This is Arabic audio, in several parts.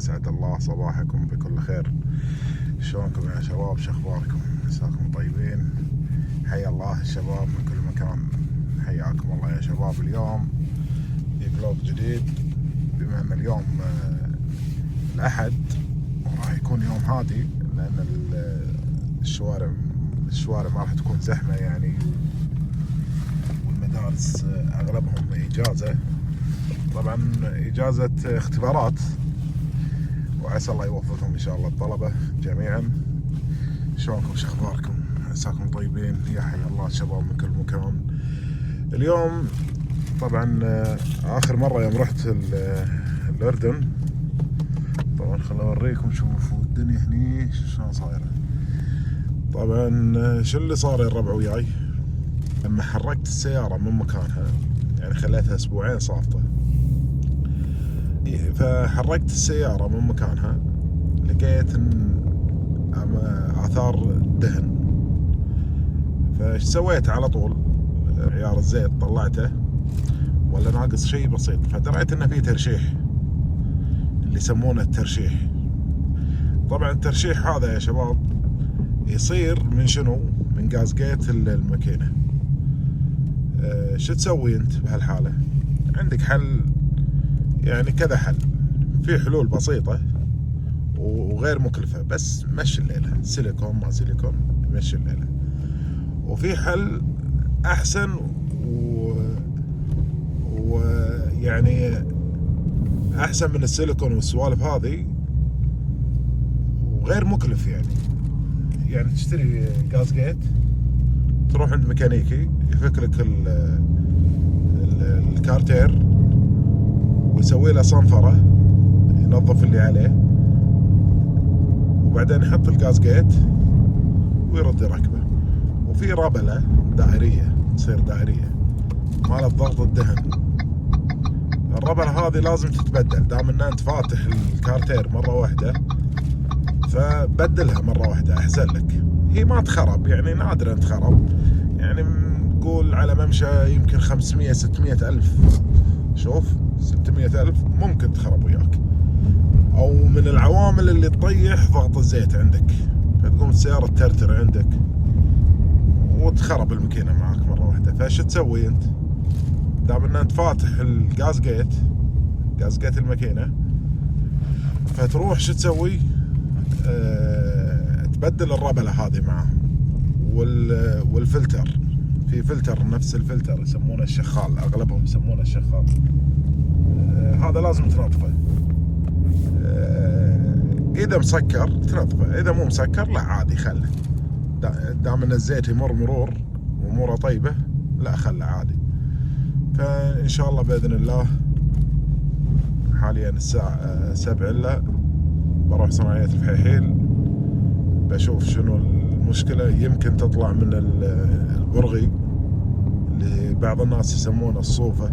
وأسعد الله صباحكم بكل خير. شلونكم يا شباب؟ شخباركم؟ مساكم طيبين. حيا الله الشباب من كل مكان، حياكم الله يا شباب. اليوم في فلوج جديد، بما أن اليوم الأحد وراح يكون يوم هادي، لأن الشوارع ما راح تكون زحمة يعني، والمدارس أغلبهم إجازة، طبعا إجازة اختبارات، وعسى الله يوفقهم إن شاء الله الطلبة جميعا. شلونكم؟ شخباركم؟ عساكم طيبين. يا حي الله الشباب من كل مكان. اليوم طبعا آخر مرة يوم رحت الأردن، طبعا خليني أوريكم شوفوا الدنيا هني شلون صايرة. طبعا شو اللي صار يا الربع وياي؟ لما حركت السيارة من مكانها، يعني خليتها أسبوعين صافطة، فحركت السيارة من مكانها لقيت آثار دهن. فايش سويت؟ على طول عيار الزيت طلعته، ولا ناقص شيء بسيط، فدريت انه في ترشيح اللي يسمونه الترشيح. طبعا الترشيح هذا يا شباب يصير من شنو؟ من جازجيت الماكينة. شو تسوي انت بهالحالة؟ عندك حل، يعني كذا حل. في حلول بسيطة وغير مكلفة، بس مشي الليلة، سيليكون ما سيليكون مشي الليلة. وفي حل أحسن ويعني أحسن من السيليكون والسوالف هذه، وغير مكلف يعني تشتري جازجيت، تروح عند ميكانيكي يفك لك الكارتير ويسوي له صنفرة، ينظف اللي عليه، وبعدين يحط الجازجيت ويرد يركبه. وفي ربلة دائرية تصير دائرية مالت ضغط الدهن. الربلة هذه لازم تتبدل، دام ان انت فاتح الكارتير مرة واحدة، فبدلها مرة واحدة احسن لك. هي ما تخرب، يعني نادرا تخرب، يعني نقول على ممشى يمكن 500-600 ألف. شوف 600 ألف ممكن تخرب وياك، أو من العوامل اللي تطيح ضغط الزيت عندك، فتقوم السيارة ترتر عندك وتخرب الماكينة معاك مرة واحدة. فايش تسوي أنت؟ دام أن أنت فاتح جازجيت الماكينة، فتروح شو تسوي؟ تبدل الربلة هذه معاهم، والفلتر. في فلتر نفس الفلتر يسمونه الشخال، أغلبهم يسمونه الشخال. هذا لازم تنظفه. إذا مسكر تنظفه، إذا مو مسكر لا عادي خله. دام ان الزيت يمر مرور واموره طيبة، لا خله عادي. فإن شاء الله بإذن الله حاليا الساعة 7 إلا بروح صناعية الفحيحيل، بشوف شنو المشكلة. يمكن تطلع من البرغي اللي بعض الناس يسمونه الصوفة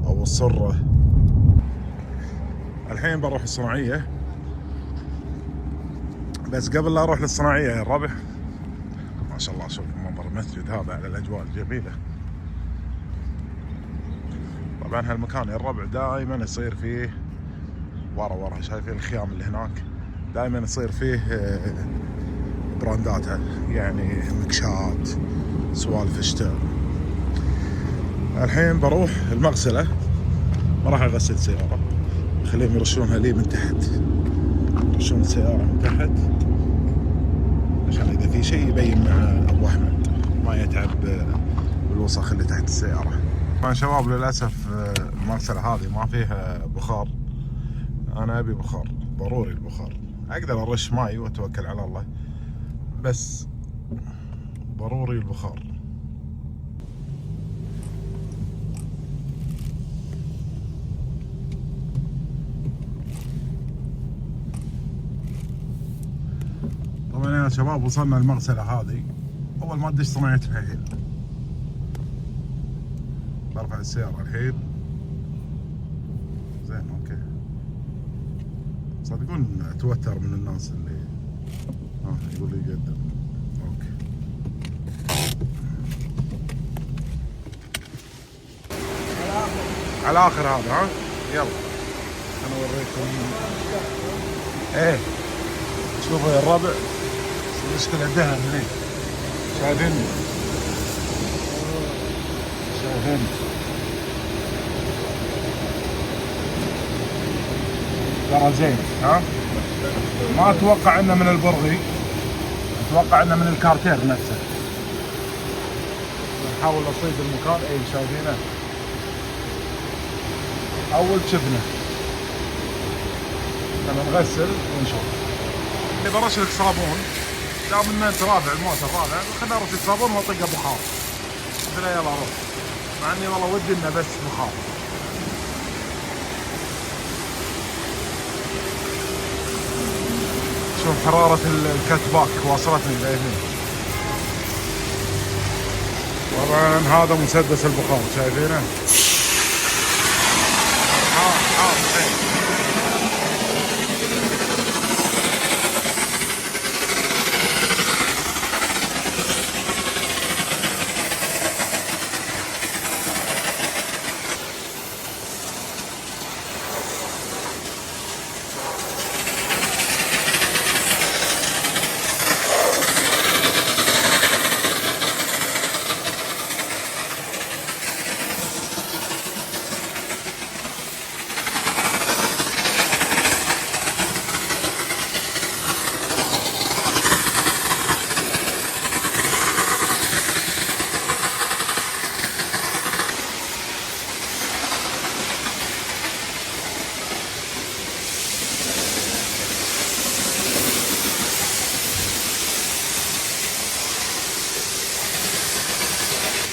أو الصرة. الحين بروح الصناعية، بس قبل لا أروح للصناعية يا الربع، ما شاء الله شوف منظر المسجد هذا على الأجواء الجميلة. طبعا هالمكان يا الربع دائما يصير فيه ورا شايفين الخيام اللي هناك، دائما يصير فيه براندات، يعني مكشات، سوالف شتاء. الحين بروح المغسلة، ما راح أغسل السيارة، خليهم يرشونها لي من تحت، يرشون السيارة من تحت عشان إذا في شيء يبين مع أبو أحمد، ما يتعب بالوسخ اللي تحت السيارة. طبعا شباب للأسف المغسلة هذه ما فيها بخار. أنا أبي بخار، ضروري البخار. أقدر أرش ماي وأتوكل على الله، بس ضروري البخار. طبعا يا شباب وصلنا المغسلة هذه. أول ما تدش صناعية الفحيحيل، برفع السيارة الحين. زين اوكي. صدقون اتوتر من الناس اللي يقول لي قدم. اوكي على اخر هذا. يلا انا اوريكم. ايه شوفوا يا الربع مشكلة الدهن هنا. شايفين ترى زين. ها ما اتوقع انه من البرغي، اتوقع انه من الكارتير نفسه. نحاول نصيد المكان. اي شايفينه اول شفنا. لما نغسل ونشوف. اذا رش لك صابون دام ان انت رافع الموتر رافع، خليني ارش صابون واطقه بخار. قلت له يلا روح، مع اني والله ودي انه بس بخار. شوف حرارة الكتباك واصلتني شايفين. طبعا هذا مسدس البخار شايفينه.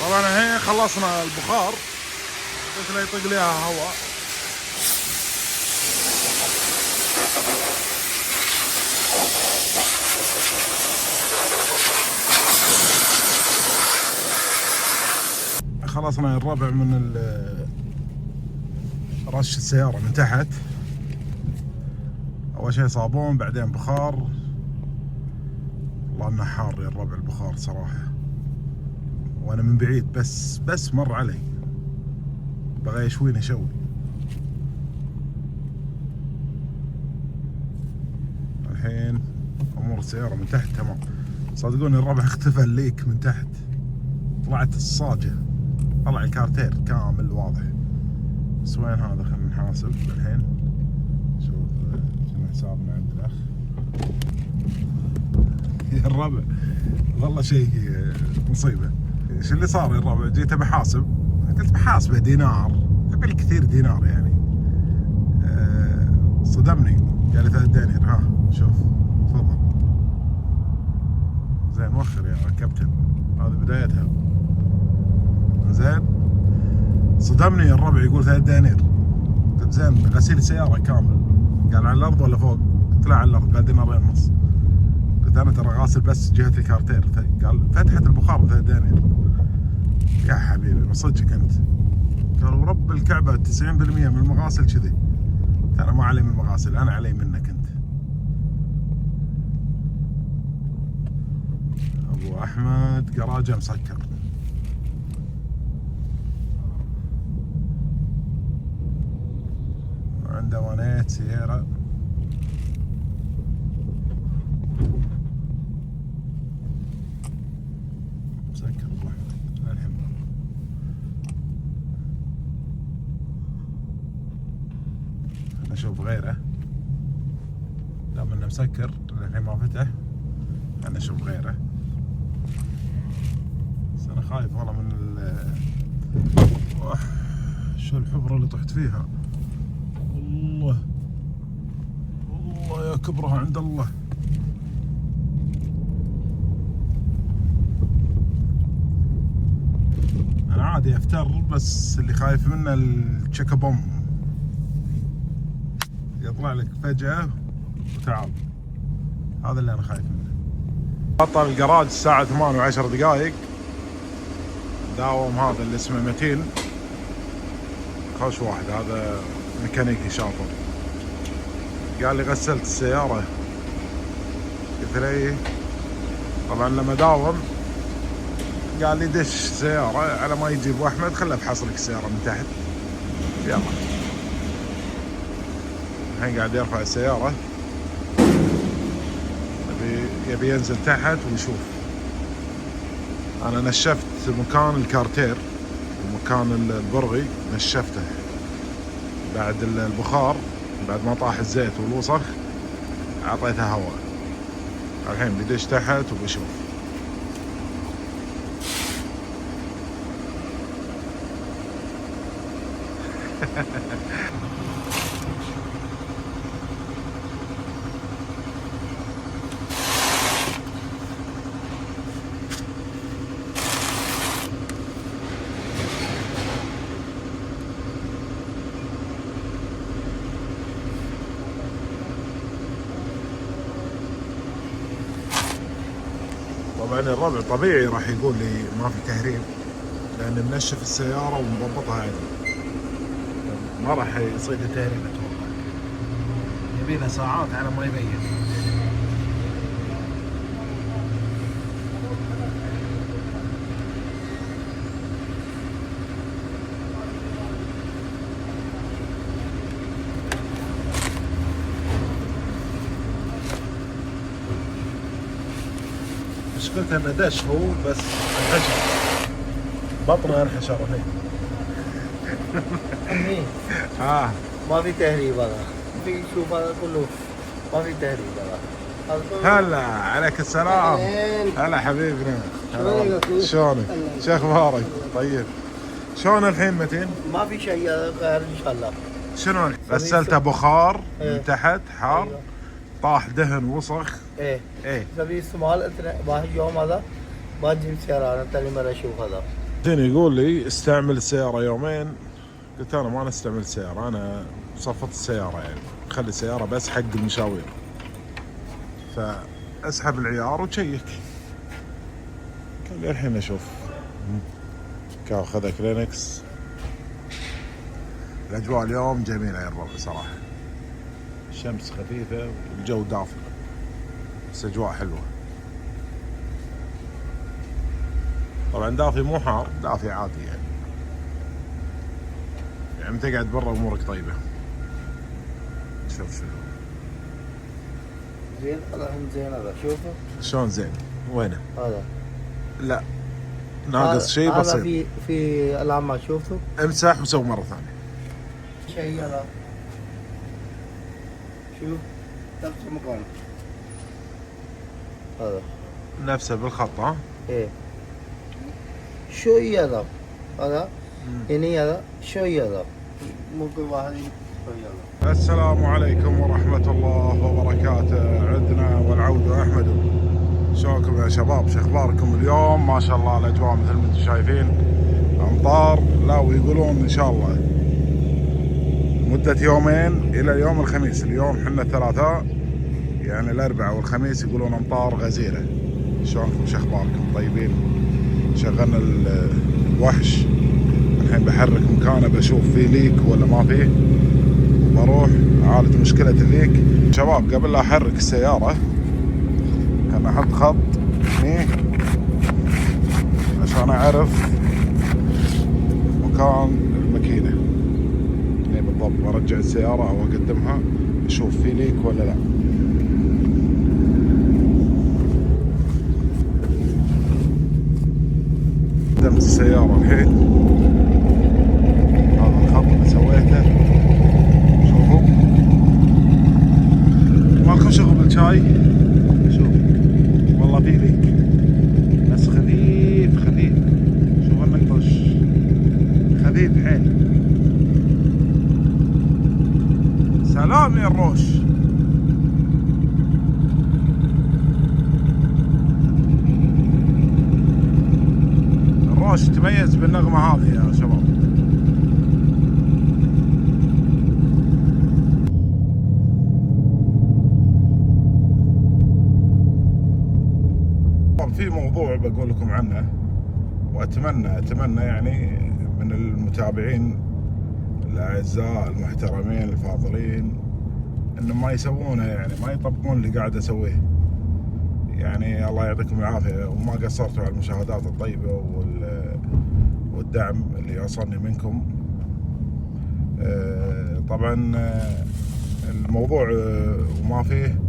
طبعا الحين خلصنا البخار، قلت له يطق ليها هواء. خلصنا الربع من رش السيارة من تحت. اول شيء صابون بعدين بخار. والله انه حار يا الربع البخار صراحة، وانا من بعيد بس مر علي بغى يشويني شوي. الحين امور السيارة من تحت تمام. صدقوني الربع اختفى الليك من تحت، طلعت الصاجة، طلع الكارتير كامل واضح. بس وين هذا؟ خلينا نحاسب الحين. شوف شنو حسابنا عند الاخ. يا الربع والله شيء مصيبة. ايش اللي صار يا الربع؟ جيت بحاسب، قلت بحاسبه دينار، تبي لي كثير دينار يعني. صدمني قال لي 3 دنانير. ها شوف تفضل. زين وخر يا كابتن، هذه بدايتها. زين صدمني يا الربع يقول 3 دنانير. قلت زين غسيل السيارة كامل. قال على الارض ولا فوق؟ قلت له على الارض. قال دينارين ونص. قلت انا ترى غاسل بس جهة الكارتير. قال فتحة البخار 3 دنانير. يا حبيبي من صدقك انت؟ قال ورب الكعبة 90% من المغاسل كذي. انا ما علي من المغاسل، انا علي منك انت. ابو احمد جراجه مسكر. عنده وانيت سيارة. مسكر ابو احمد الحين. نشوف غيره دام انه مسكر الحين ما فتح. خلنا نشوف غيره. بس انا خايف والله من شو الحفرة اللي طحت فيها. والله يا كبرها عند الله. انا عادي افتر، بس اللي خايف منه التشيك بوم يطلع لك فجأة وتعال. هذا اللي انا خايف منه. بطل الجراج الساعة 8 و10 دقائق. داوم هذا اللي اسمه متين، خوش واحد، هذا ميكانيكي شاطر. قال لي غسلت السيارة. قلت له ايه. طبعا لما داوم قال لي دش سيارة على ما يجيب احمد، خله بحصلك السيارة من تحت. يلا الحين قاعد يرفع السيارة، يبي ينزل تحت ويشوف. أنا نشفت مكان الكارتير ومكان البرغي، نشفته بعد البخار، بعد ما طاح الزيت والوسخ أعطيته هواء. الحين بيدش تحت وبيشوف. طبعا الربع طبيعي راح يقول لي ما في تهريب، لأن منشف السيارة ومضبطها عادي، ما راح يصيد التهريب أتوقع. يبينا ساعات على ما يبين. مشكلته انه دش هو بس انحشر، بطنه انحشر عمي ما في تهريب هذا، في شوف هذا كله ما في تهريب هذا. هلا عليك السلام. هلا حبيبنا، شلونك؟ شو اخبارك؟ طيب شلون الحين متين؟ ما في شيء غير ان شاء الله. شنو غسلته بخار من تحت حار؟ طاح دهن وسخ. ايه سبي استعمال واحد يوم هذا ما تجيب سيارة. انا ثاني مرة اشوف هذا. جاني يقول لي استعمل السيارة يومين، قلت انا ما نستعمل السيارة، انا صفت السيارة يعني خلي السيارة بس حق المشاوير، فاسحب العيار وتشيك. قال لي الحين اشوف. خذ كلينكس. الاجواء اليوم جميلة يا الربع صراحة، الشمس خفيفة والجو دافئ، بس اجواء حلوة. طبعا دافي مو حار، دافي عادي يعني تقعد برا امورك طيبة. شوف زين هذا زين هذا شوفه شلون زين. وينه؟ هذا لا ناقص شيء بسيط. هذا في علامة شوفته. امسح وسوي مرة ثانية. شيء هذا شوف نفس المكان هذا نفسه بالخط. ها؟ ايه شو هذا هذا يعني هذا شو هذا ممكن واحد شو هذا. السلام عليكم ورحمة الله وبركاته. عدنا والعود أحمد. شلونكم يا شباب؟ شو اخباركم اليوم؟ ما شاء الله الاجواء مثل ما انتم شايفين، امطار. لا ويقولون ان شاء الله مدة يومين الى يوم الخميس. اليوم حنا الثلاثاء، يعني الاربعاء والخميس يقولون امطار غزيرة. شلونكم؟ شو اخباركم؟ طيبين؟ شغلنا الوحش الحين، بحرك مكانه بشوف فيه ليك ولا ما فيه، بروح اعالج مشكلة الليك. شباب قبل لا احرك السيارة كان احط خط هني عشان اعرف مكان الماكينة هني بالضبط، برجع السيارة او اقدمها اشوف في ليك ولا لا. قدمت السيارة الحين، هذا الخط اللي سويته. شوفوا مالكم شغل بالشاي. شوف والله في ليك بس خفيف خفيف. شوف النقطش خفيف حيل. سلام يا الروش. الروش تميز بالنغمة هذه يا شباب. في موضوع بقول لكم عنه، واتمنى يعني من المتابعين الاعزاء المحترمين الفاضلين انهم ما يسوونه، يعني ما يطبقون اللي قاعد اسويه. يعني الله يعطيكم العافيه، وما قصرتوا على المشاهدات الطيبه والدعم اللي يوصلني منكم. طبعا الموضوع وما فيه.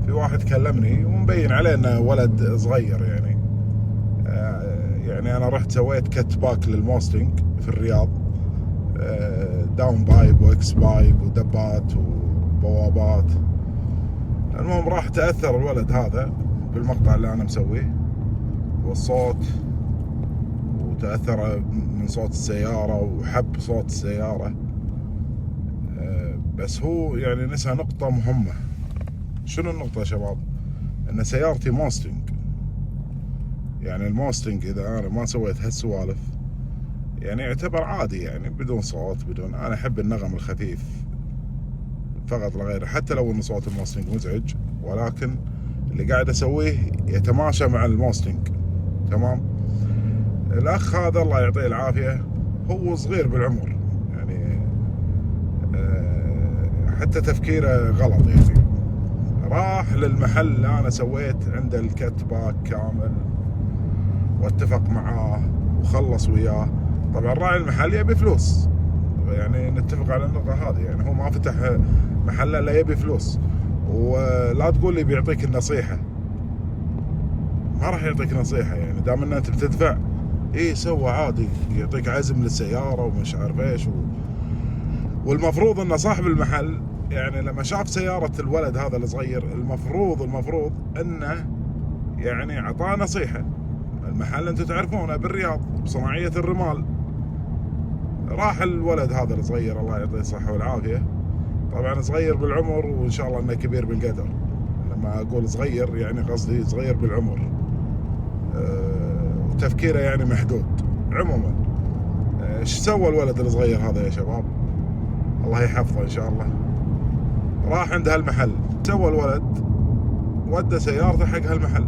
في واحد كلمني ومبين عليه انه ولد صغير يعني. يعني انا رحت سويت كت باك للموستنج في الرياض، داون بايب واكس بايب ودبات وبوابات. المهم راح تأثر الولد هذا بالمقطع اللي انا مسويه والصوت، وتأثر من صوت السيارة وحب صوت السيارة. بس هو يعني نسى نقطة مهمة. شنو النقطة يا شباب؟ ان سيارتي موستنج. يعني الموستنج اذا انا ما سويت هالسوالف يعني يعتبر عادي، يعني بدون صوت بدون. انا احب النغم الخفيف فقط لا غير، حتى لو ان صوت الموستنج مزعج، ولكن اللي قاعد اسويه يتماشى مع الموستنج. تمام. الاخ هذا الله يعطيه العافية هو صغير بالعمر يعني، حتى تفكيره غلط يعني. راح للمحل اللي انا سويت عنده الكت باك كامل واتفق معاه وخلص وياه. طبعا راعي المحل يبي فلوس، يعني نتفق على النقطة هذه. يعني هو ما فتح محله الا يبي فلوس. ولا تقول لي بيعطيك النصيحة، ما راح يعطيك نصيحة. يعني دام ان انت بتدفع ايه سوى عادي، يعطيك عزم للسيارة ومش عارف ايش والمفروض ان صاحب المحل يعني لما شاف سيارة الولد هذا الصغير المفروض انه يعني عطاه نصيحة. المحل انتم تعرفونه بالرياض بصناعية الرمال. راح الولد هذا الصغير الله يعطيه الصحة والعافية، طبعا صغير بالعمر وان شاء الله انه كبير بالقدر. لما اقول صغير يعني قصدي صغير بالعمر، وتفكيره يعني محدود. عموما ايش سوى الولد الصغير هذا يا شباب؟ الله يحفظه ان شاء الله. راح عند هالمحل، سوى الولد ودى سيارته حق هالمحل.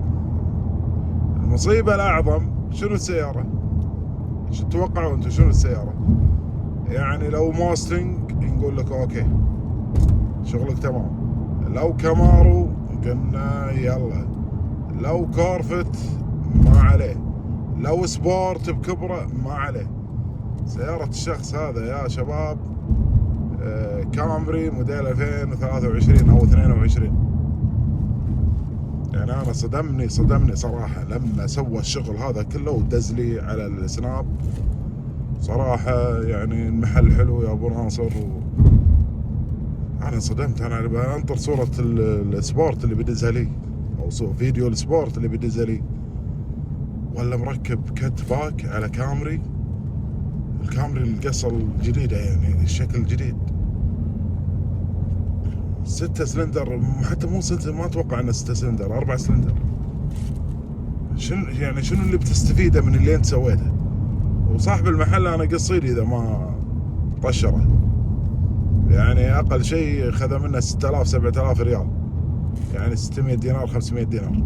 المصيبة الأعظم شنو السيارة؟ شو تتوقعوا انتم شنو السيارة؟ يعني لو موستنج نقول لك اوكي شغلك تمام، لو كامارو قلنا يلا، لو كورفت ما عليه، لو سبورت بكبره ما عليه. سيارة الشخص هذا يا شباب كامري موديل 2023 او 22. يعني انا صدمني صراحة لما سوى الشغل هذا كله ودز لي على السناب. صراحة يعني المحل حلو يا ابو ناصر انا صدمت. انا بنطر صورة السبورت اللي بدزها لي او فيديو السبورت اللي بدزها لي، ولا مركب كت باك على كامري. الكامري القصة الجديدة يعني الشكل الجديد 6 سلندر، حتى مو 6، ما اتوقع انه 6 سلندر، 4 سلندر. شنو اللي بتستفيده من اللي انت سويته؟ وصاحب المحل انا قصيري اذا ما طشره، يعني اقل شيء خذ منه 6000 7000 ريال، يعني 600 دينار 500 دينار.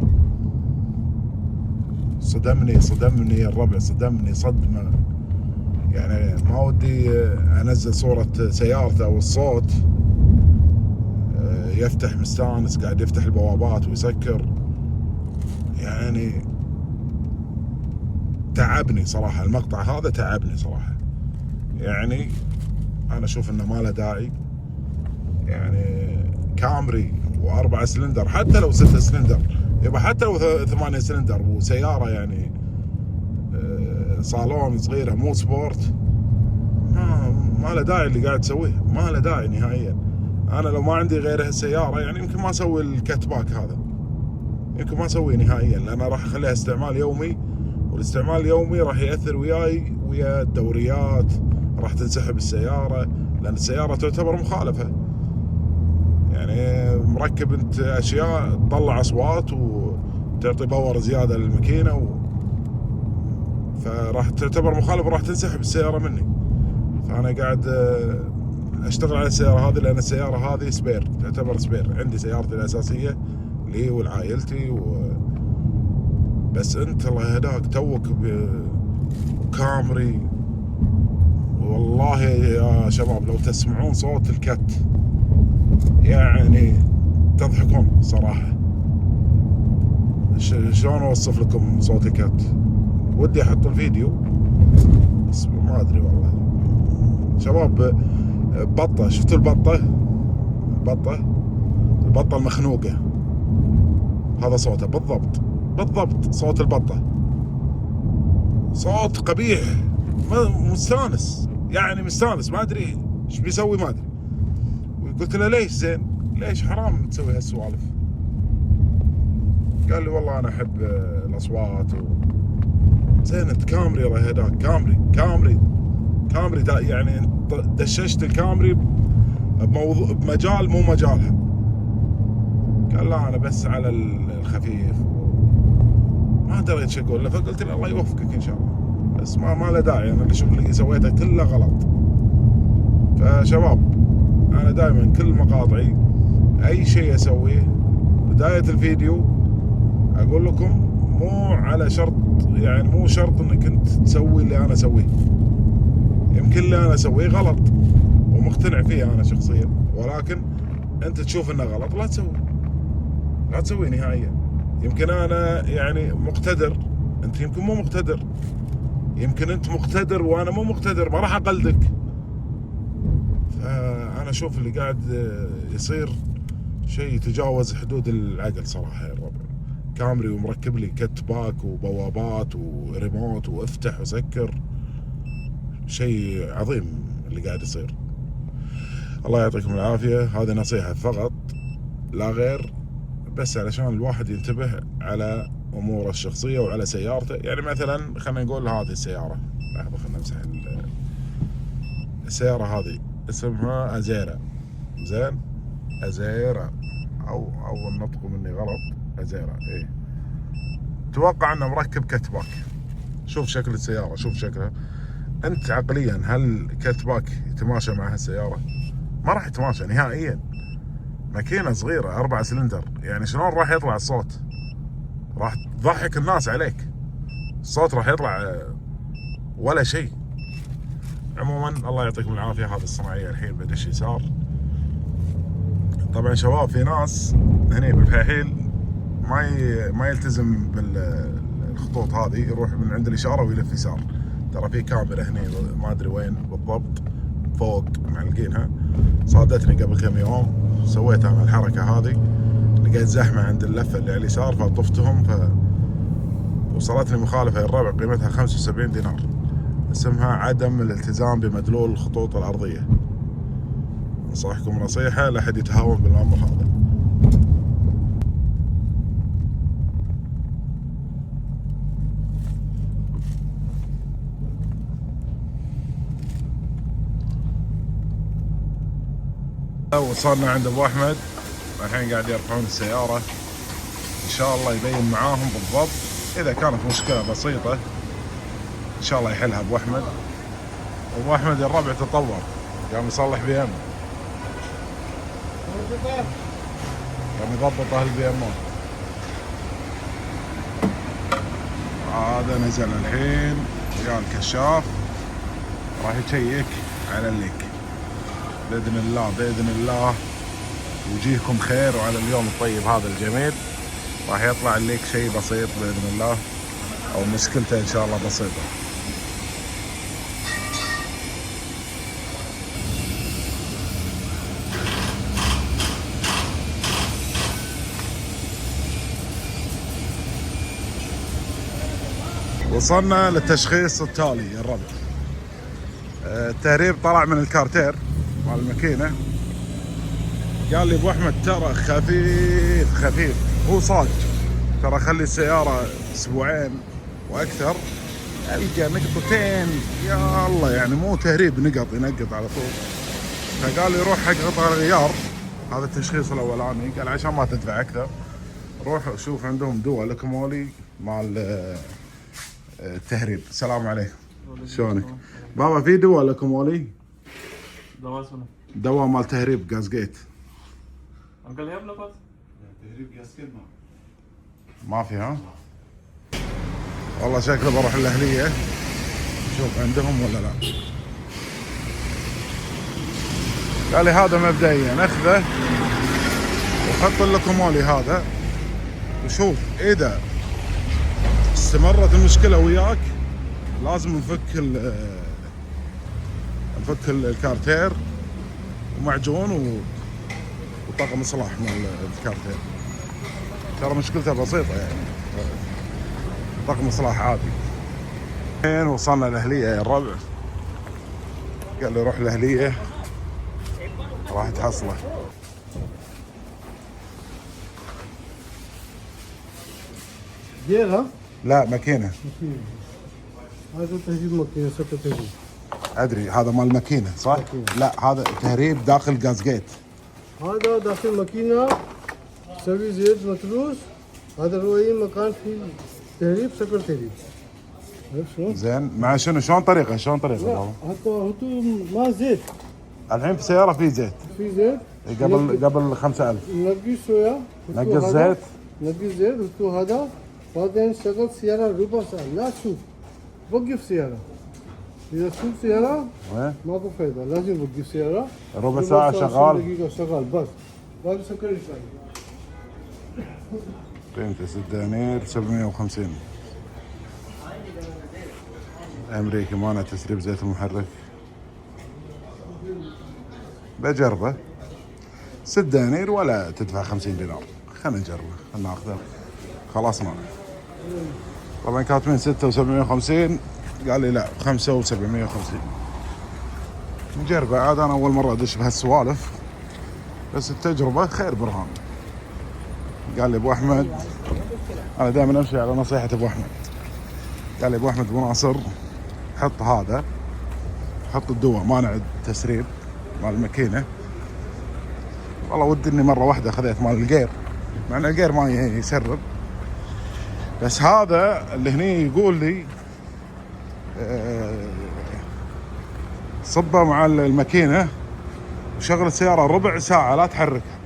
صدمني الربع، صدمني صدمة. يعني ما ودي انزل صورة سيارته والصوت يفتح مستانس قاعد يفتح البوابات ويسكر. يعني تعبني صراحة المقطع هذا، تعبني صراحة. يعني انا اشوف انه ما له داعي. يعني كامري و4 سلندر، حتى لو 6 سلندر يبقى، حتى لو 8 سلندر وسيارة يعني صالون صغيرة مو سبورت، ما له داعي اللي قاعد تسويه، ما له داعي نهائيا. انا لو ما عندي غير هالسيارة يعني يمكن ما اسوي الكت باك هذا، يمكن ما اسويه نهائيا، لان راح اخليها استعمال يومي، والاستعمال اليومي راح ياثر وياي ويا الدوريات، راح تنسحب السيارة لان السيارة تعتبر مخالفة. يعني مركب انت اشياء تطلع اصوات وتعطي باور زيادة للماكينة فراح تعتبر مخالفة، راح تنسحب السيارة مني. فانا قاعد اشتغل على السيارة هذه، لان السيارة هذه سبير، تعتبر سبير. عندي سيارتي الاساسية لي ولعائلتي بس انت الله يهداك توك بكامري. والله يا شباب لو تسمعون صوت الكت يعني تضحكون صراحة. شلون اوصف لكم صوت الكت؟ ودي احط الفيديو بس ما ادري والله. شباب بطة، شفتوا البطة؟ البطة المخنوقة، هذا صوته بالضبط صوت البطة، صوت قبيح، مستانس يعني مستانس، ما ادري ايش بيسوي ما ادري. قلت له ليش زين، ليش حرام تسوي هالسوالف؟ قال لي والله انا احب الاصوات زين انت كامري الله يهداك، كامري يعني انت دششت الكامري بمجال مو مجالها. قال لا انا بس على الخفيف، ما دريت ايش اقول له، فقلت له الله يوفقك ان شاء الله، بس ما له داعي، انا الشغل اللي سويته كله غلط. فشباب انا دائما كل مقاطعي اي شيء اسويه بداية الفيديو اقول لكم مو على شرط، يعني مو شرط انك انت تسوي اللي انا اسويه، يمكن اللي انا اسويه غلط ومقتنع فيه انا شخصيا، ولكن انت تشوف انه غلط لا تسويه نهائيا. يمكن انا يعني مقتدر، انت يمكن مو مقتدر، يمكن انت مقتدر وانا مو مقتدر، ما راح اقلدك. فانا اشوف اللي قاعد يصير شيء يتجاوز حدود العقل صراحة يا ربع. كامري ومركب لي كت باك وبوابات وريموت وافتح وسكر، شيء عظيم اللي قاعد يصير. الله يعطيكم العافية، هذه نصيحة فقط لا غير، بس علشان الواحد ينتبه على اموره الشخصية وعلى سيارته. يعني مثلا خلينا نقول هذه السيارة، لحظة خلينا نمسح السيارة هذه اسمها أزيرا، زين أزيرا او النطق مني غلط، أزيرا ايه. توقع انه مركب كتباك، شوف شكل السيارة، شوف شكلها، انت عقليا هل كتباك يتماشى مع هالسيارة؟ ما راح يتماشى نهائيا. ماكينة صغيرة 4 سلندر، يعني شلون راح يطلع الصوت؟ راح تضحك الناس عليك، الصوت راح يطلع ولا شيء. عموما الله يعطيكم العافية، هذا الصناعية الحين بدش يسار. طبعا شباب في ناس هني بالفحيل ما يلتزم بالخطوط هذه، يروح من عند الإشارة ويلف يسار. ترى في كاميرا هني ما ادري وين بالضبط فوق معلقينها، صادتني قبل كم يوم، سويت انا الحركة هذه، لقيت زحمة عند اللفة اللي على اليسار فطفتهم، وصلتني مخالفة للربع قيمتها 75 دينار، اسمها عدم الالتزام بمدلول الخطوط الأرضية. انصحكم نصيحة لا أحد يتهاون بالأمر هذا. وصلنا عند ابو احمد، الحين قاعد يرفعون السيارة، ان شاء الله يبين معاهم بالضبط. اذا كانت مشكلة بسيطة ان شاء الله يحلها ابو احمد. ابو احمد الربع تطور، قام يصلح بي ام، قام يضبط البي ام. هذا نزل الحين ويا الكشاف راح يشيك على الليك بإذن الله ويجيكم خير، وعلى اليوم الطيب هذا الجميل راح يطلع الليك شيء بسيط بإذن الله، أو مشكلته إن شاء الله بسيطة. وصلنا للتشخيص التالي يا الربع. التهريب طلع من الكارتير مال الماكينة، قال لي ابو احمد ترى خفيف، هو صادق، ترى خلي السيارة اسبوعين واكثر القى نقطتين يا الله، يعني مو تهريب ينقط على طول. فقال لي روح حق قطع الغيار، هذا التشخيص الاولاني، قال عشان ما تدفع اكثر روح شوف عندهم دواء لكمولي مال التهريب. السلام عليكم، شلونك بابا؟ في دواء لكمولي، دواء مال تهريب غاز جيت. انكل هيب لك تهريب غاز جيت ما في ها؟ والله شكله بروح الاهليه شوف عندهم ولا لا. قال لي هذا مبدئيا اخذه وحط لكمولي هذا، وشوف اذا استمرت المشكله وياك لازم نفك الكارتير ومعجون طاقم اصلاح مال الكارتين. ترى مشكلته بسيطه يعني، طاقم اصلاح عادي. الحين وصلنا الاهليه يا الربع، قال لي روح الاهليه راح تحصله. غير ها؟ لا ماكينه. هذا تهريب ماكينه، سكر تهريب. ادري هذا مال ماكينه صح؟ ماكينة. لا هذا تهريب داخل غاز جيت. هذا داخل ماكينه سوي زيت متروس. هذا رؤي مكان في تهريب، سكر تهريب. عرفت شلون؟ زين مع شنو شلون طريقه لا بابا؟ حتى ما زيت، الحين في سياره في زيت في زيت قبل 5000 نقي شويه، نقص زيت. نقي زيت وتو هذا، بعدين شغل سيارة ربع ساعة. لا تشوف، وقف سيارة. إذا تشوف سيارة وين؟ ماكو فايدة، لازم توقف سيارة ربع ساعه شغال. دقيقة شغال بس، بعد سكر يشتغل. قيمته 6 دنانير 750 امريكي، مانع تسريب زيت المحرك. بجربه 6 دنانير ولا تدفع 50 دينار. خلينا نجربه، خلينا ناخذه. خلصنا. طبعا كاتبين 6 و750، قال لي لا 5 و750. نجربه عاد، انا اول مره ادش بهالسوالف، بس التجربه خير برهان. قال لي ابو احمد، انا دائما امشي على نصيحه ابو احمد. قال لي ابو احمد ابو ناصر حط هذا، حط الدواء مانع التسريب مال الماكينه. والله ودي اني مره واحده خذيت مال القير، مع ان القير ما يسرب، بس هذا اللي هني يقول لي صبه مع الماكينه وشغل السياره ربع ساعه لا تحركها.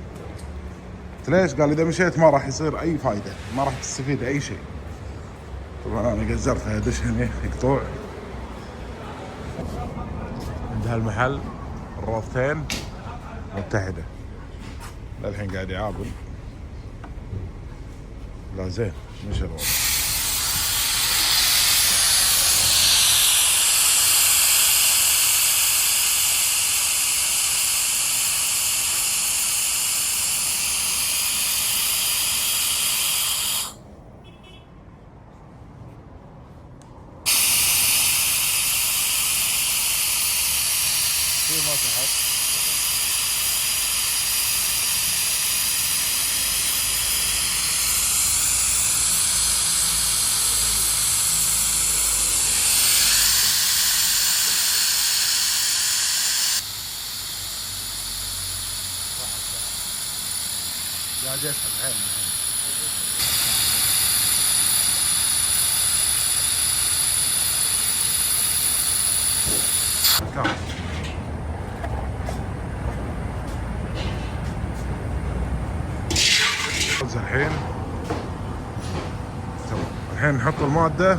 قلت ليش؟ قال اذا مشيت ما راح يصير اي فايده، ما راح تستفيد اي شيء. طبعا انا قزرتها ادش هني يقطوع عند هالمحل. الروضتين متحده، للحين قاعد يعابل. لا زين مش الروض. ما تحط. قاعد يسحب الحين. الحين تمام. الحين نحط المادة.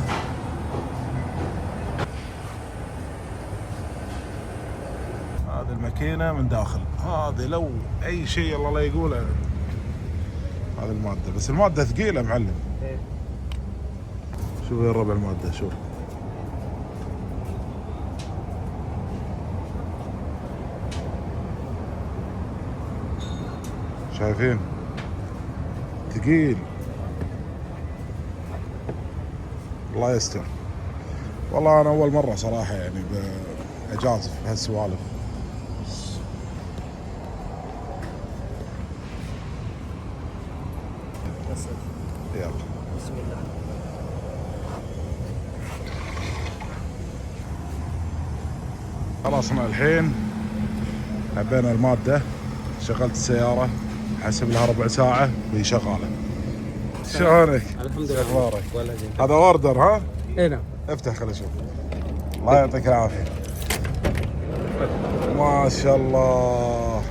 هذه الماكينة من داخل، هذه لو أي شيء الله لا يقوله. هذه المادة، بس المادة ثقيلة معلم. شوف وين ربع المادة، شوف شايفين؟ ثقيل. الله يستر. والله انا اول مره صراحه يعني اجازف بهالسوالف. يلا بسم الله. خلصنا الحين، حبينا الماده، شغلت السياره، حسب لها ربع ساعه بي شغاله. شلونك؟ الحمد لله. اخبارك؟ ولا زين. هذا اوردر ها؟ اي نعم. افتح خلينا نشوف. الله يعطيك العافيه. ما شاء الله.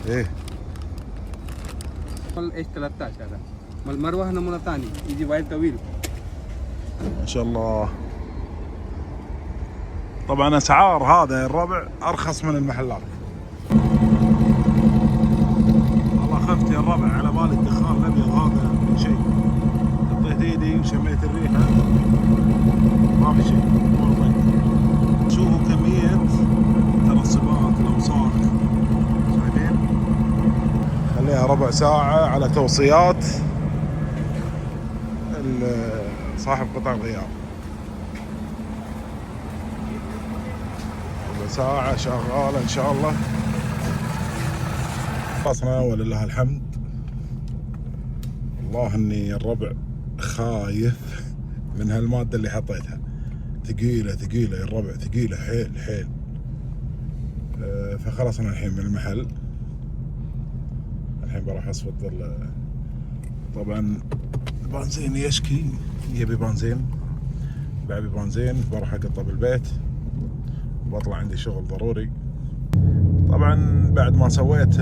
ايه ايش 13 هذا مال مروه نمونه ثاني يجي وايد طويل. ما شاء الله. طبعا اسعار هذا الربع ارخص من المحلات. والله خفت يا الربع على بالي الدخان الابيض هذا في شيء. حطيت ايدي وشميت الريحه ما في شيء. شوفوا كميه ترسبات الاوساخ ربع ساعة على توصيات صاحب قطع الغيار. ربع ساعة شغالة إن شاء الله. خلصنا ولله الحمد. والله إني الربع خايف من هالمادة اللي حطيتها، ثقيلة الربع، ثقيلة حيل. فخلصنا الحين من المحل. الحين بروح اصفط طبعا البنزين يشكي، يبي بنزين، بعبي بنزين، بروح اقطه بالبيت وبطلع عندي شغل ضروري. طبعا بعد ما سويت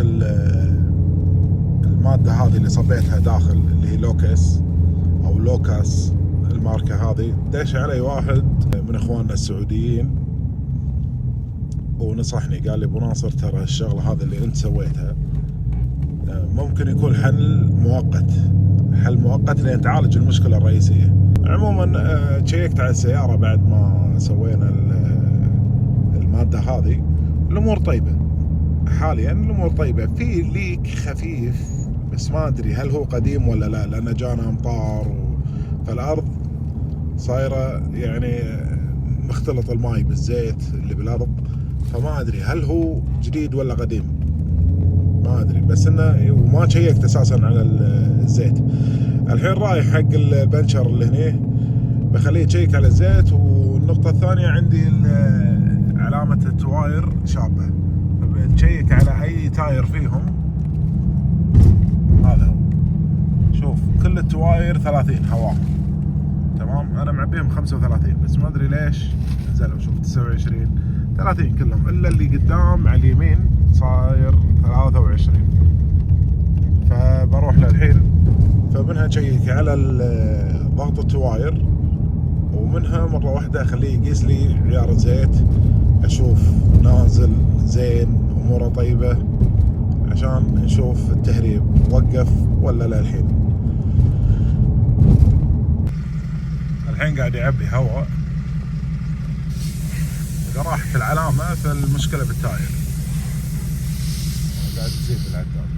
المادة هذه اللي صبيتها داخل اللي هي لوكس او لوكاس الماركة هذه، دش علي واحد من اخواننا السعوديين ونصحني، قال لي ابو ناصر ترى الشغلة هذا اللي انت سويتها ممكن يكون حل مؤقت لين تعالج المشكلة الرئيسية. عموما تشيكت على السيارة بعد ما سوينا المادة هذه، الامور طيبة حاليا، الامور طيبة. في ليك خفيف بس ما ادري هل هو قديم ولا لا، لان جانا امطار فالارض صايرة يعني مختلط الماي بالزيت اللي بالارض، فما ادري هل هو جديد ولا قديم، ما ادري. بس انه وما شيكت اساسا على الزيت. الحين رايح حق البنشر اللي هنا بخليه يشيك على الزيت. والنقطة الثانية عندي علامة التواير شابة، بتشيك على اي تاير فيهم. هذا هو، شوف كل التواير 30 هواء تمام، انا معبيهم 35 بس ما ادري ليش نزلوا. شوف 29 30 كلهم، الا اللي قدام على اليمين صاير 23. فبروح للحين، فمنها شيك على ضغط التواير، ومنها مرة واحدة اخليه يقيس لي عيار الزيت، اشوف نازل زين اموره طيبة، عشان نشوف التهريب وقف ولا لا. الحين قاعد يعبي هواء. اذا راحت العلامة فالمشكلة بالتاير، قاعد تزيد العداد.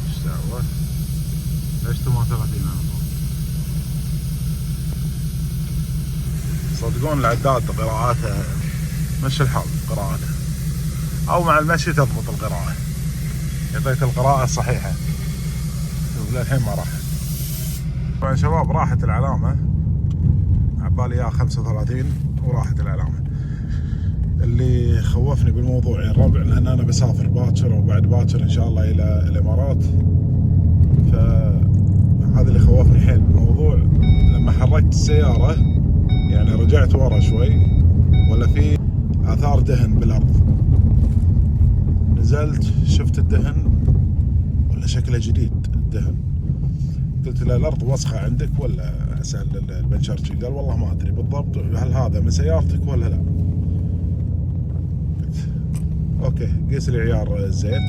ايش دعوة؟ ليش 38 على طول؟ صدقون العداد قراءاته مش الحال، قراءاته او مع المشي تضبط القراءة، يعطيك القراءة الصحيحة. للحين ما راحت. طبعا شباب راحت العلامة، عبالي اياها 35 وراحت العلامة. اللي خوفني بالموضوع يا الربع، لان انا بسافر باكر وبعد باكر ان شاء الله الى الامارات، فهذا اللي خوفني حيل بالموضوع. لما حركت السيارة يعني رجعت ورا شوي، ولا في اثار دهن بالارض، نزلت شفت الدهن ولا شكله جديد الدهن. قلت له الارض وسخة عندك ولا؟ اسال البنشرتي، قال والله ما ادري بالضبط هل هذا من سيارتك ولا لا. قلت اوكي قيس لي عيار الزيت.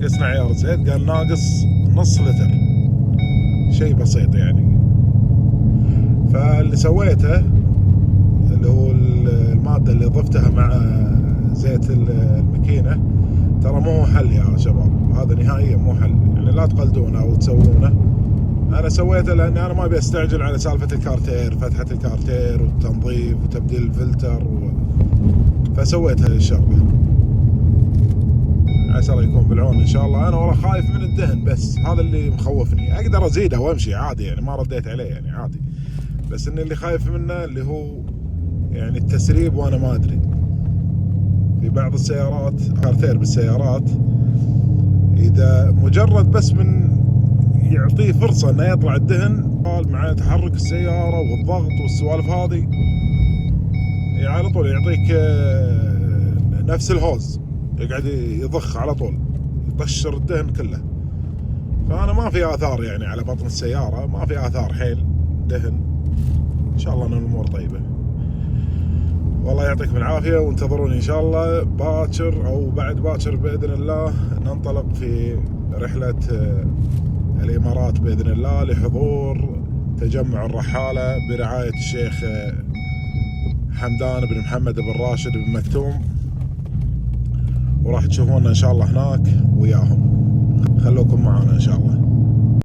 قسنا عيار الزيت، قال ناقص نص لتر، شيء بسيط يعني. فاللي سويته اللي هو المادة اللي ضفتها مع زيت الماكينة، ترى مو حل يا شباب، هذا نهائيا مو حل، يعني لا تقلدونه او تسوونه. انا سويته لان انا ما ابي استعجل على سالفة الكارتير، فتحة الكارتير والتنظيف وتبديل الفلتر فسويت هذه الشغلة. عسى الله يكون بالعون ان شاء الله. انا والله خايف من الدهن، بس هذا اللي مخوفني. اقدر ازيده وامشي عادي يعني، ما رديت عليه يعني عادي، بس ان اللي خايف منه اللي هو يعني التسريب، وانا ما ادري. في بعض السيارات كارتير بالسيارات اذا مجرد بس من يعطيه فرصة انه يطلع الدهن مع تحرك السيارة والضغط والسوالف هذه، على طول يعطيك نفس الهوز، يقعد يضخ على طول، يطشر الدهن كله. فانا ما في اثار يعني على بطن السيارة، ما في اثار حيل دهن. ان شاء الله ان الامور طيبة. والله يعطيكم العافية، وانتظروني ان شاء الله باكر او بعد باكر باذن الله ننطلق في رحلة الامارات باذن الله، لحضور تجمع الرحالة برعاية الشيخ حمدان بن محمد بن راشد بن مكتوم، وراح تشوفونا ان شاء الله هناك وياهم. خلوكم معنا ان شاء الله.